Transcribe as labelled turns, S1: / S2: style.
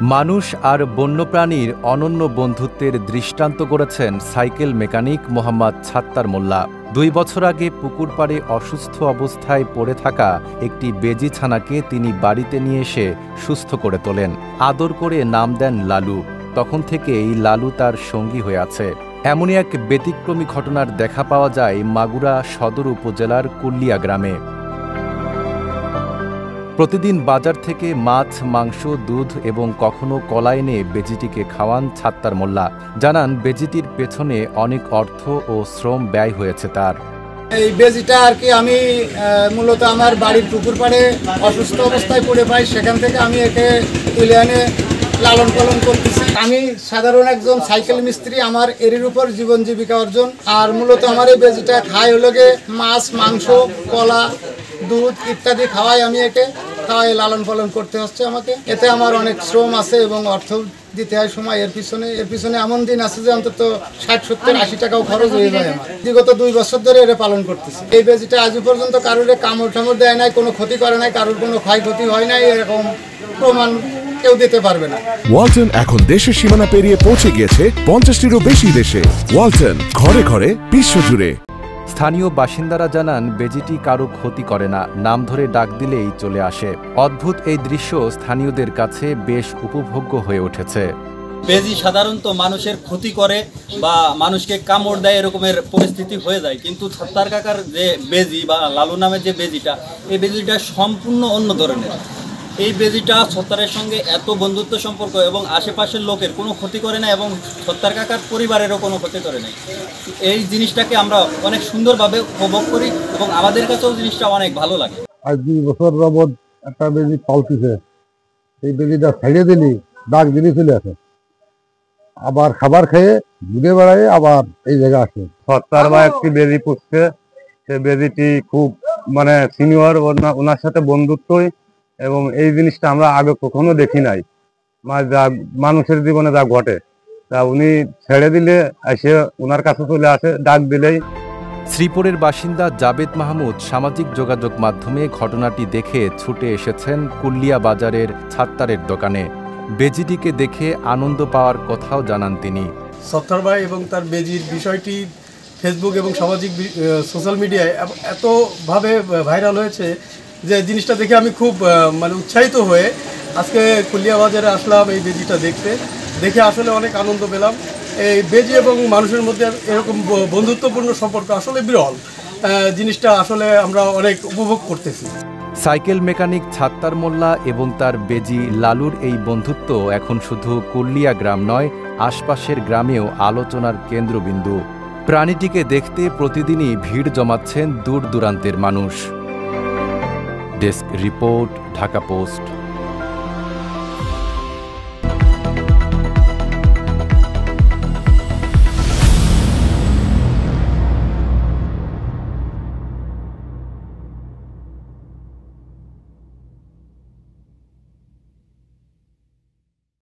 S1: মানুষ আর বন্যপ্রাণীর অনন্য বন্ধুত্বের দৃষ্টান্ত গড়েছেন সাইকেল মেকানিক মোহাম্মদ ছাত্তার মোল্লা। 2 বছর আগে পুকুর পাড়ে অসুস্থ অবস্থায় পড়ে থাকা একটি বেজি ছানাকে তিনি বাড়িতে নিয়ে এসে সুস্থ করে তোলেন। আদর করে নাম দেন লালু। তখন থেকেই লালু তার সঙ্গী হয়ে আছে। এমনই এক ব্যতিক্রমী ঘটনার দেখা পাওয়া যায় মাগুরা সদর উপজেলার কুল্লিয়া গ্রামে। প্রতিদিন বাজার থেকে মাছ, মাংস, দুধ এবং কখনো কলা এনে বেজিটিকে খাওয়ান ছাত্তার মোল্লা। জানান বেজিটির পেছনে অনেক অর্থ ও শ্রম ব্যয় হয়েছে তার।
S2: এই বেজিটা আর কি আমি মূলত আমার বাড়ির পুকুর পাড়ে অসুস্থ অবস্থায় পড়ে পাই, সেখান থেকে আমি একে তুলে এনে লালন পালন করতেছি। আমি সাধারণ একজন সাইকেল মিস্ত্রি, আমার এর উপর জীবন জীবিকা অর্জন। আর মূলত আমার এই বেজিটা খাই হলো গে মাছ, মাংস, কলা, দুধ ইত্যাদি খাওয়াই, আমি একে খাওয়াই লালন পালন করতে হচ্ছে আমাকে। এতে আমার অনেক শ্রম আছে এবং অর্থ দিতে হয় সময়। এর পিছনে এমন দিন আছে যে অন্তত 60, 70, 80 টাকাও খরচ হয়ে যায় আমার। বিগত 2 বছর ধরে এটা পালন করতেছি। এই বেজিটা আজ পর্যন্ত কারোর কামড় টামড় দেয় নাই, কোনো ক্ষতি করে নাই, কারোর কোনো ক্ষয়ক্ষতি হয় নাই, এরকম প্রমাণ কেউ দিতে পারবে না।
S3: ওয়ালটন এখন দেশের সীমানা পেরিয়ে পৌঁছে গিয়েছে 50টিরও বেশি দেশে। ওয়ালটন, ঘরে ঘরে বিশ্বজুড়ে।
S1: স্থানীয় বাসিন্দারা জানান বেজিটি কারো ক্ষতি করে না, নাম ধরে ডাক দিলেই চলে আসে। অদ্ভুত এই দৃশ্য স্থানীয়দের কাছে বেশ উপভোগ্য হয়ে উঠেছে।
S4: বেজি সাধারণত মানুষের ক্ষতি করে বা মানুষকে কামড় দেয়, এরকমের পরিস্থিতি হয়ে যায়। কিন্তু ছাত্তার কাকার যে বেজি বা লালু নামের যে বেজিটা, এই বেজিটা সম্পূর্ণ অন্য ধরনের। এই বেজিটা ছত্তারের সঙ্গে এত বন্ধুত্ব সম্পর্ক এবং আশেপাশের লোকের কোনো ক্ষতি করে না এবং ছত্তার কাকার পরিবারেরও কোনো ক্ষতি করে নাই। এই জিনিসটাকে আমরা অনেক সুন্দরভাবে উপভোগ করি এবং আমাদের কাছেও জিনিসটা অনেক ভালো লাগে।
S5: আজ 2 বছর যাবৎ একটা বেজি পালতিছে। এই বেজিটা ছেড়ে দিলি ডাক দিলি চলে আসে, আবার খাবার খেয়ে ঘুরে বেড়ায়, আবার এই জায়গায় আসে।
S6: ছত্তার বা একটি বেজি পুষছে, সে বেজিটি খুব সিনিয়র, ওনার সাথে বন্ধুত্বই এবং এই জিনিসটা আমরা আগে কখনো দেখি নাই। যা মানুষের জীবনে যা ঘটে তা উনি ছেড়ে দিলে এসে ওনার কাছে চলে আসে, ডাক দিলেই।
S1: শ্রীপুরের বাসিন্দা জাবেদ মাহমুদ সামাজিক যোগাযোগ মাধ্যমে ঘটনাটি দেখে ছুটে এসেছেন কুল্লিয়া বাজারের ছাত্তারের দোকানে। বেজিটিকে দেখে আনন্দ পাওয়ার কথাও জানান তিনি।
S7: ছত্তার ভাই এবং তার বেজির বিষয়টি ফেসবুক এবং সামাজিক সোশ্যাল মিডিয়ায় এতভাবে ভাইরাল হয়েছে যে জিনিসটা দেখে আমি খুব উৎসাহিত হয়ে আজকে কুল্লিয়া বাজারে আসলাম এই বেজিটা দেখে আসলে অনেক আনন্দ পেলাম। এই বেজি এবং মানুষের মধ্যে এরকম বন্ধুত্বপূর্ণ সম্পর্ক আসলে বিরল। জিনিসটা আসলে আমরা অনেক উপভোগ করতেছি।
S1: সাইকেল মেকানিক ছাত্তার মোল্লা এবং তার বেজি লালুর এই বন্ধুত্ব এখন শুধু কুল্লিয়া গ্রাম নয়, আশপাশের গ্রামেও আলোচনার কেন্দ্রবিন্দু। প্রাণীটিকে দেখতে প্রতিদিনই ভিড় জমাচ্ছেন দূর দূরান্তের মানুষ। Desk report, Dhaka post.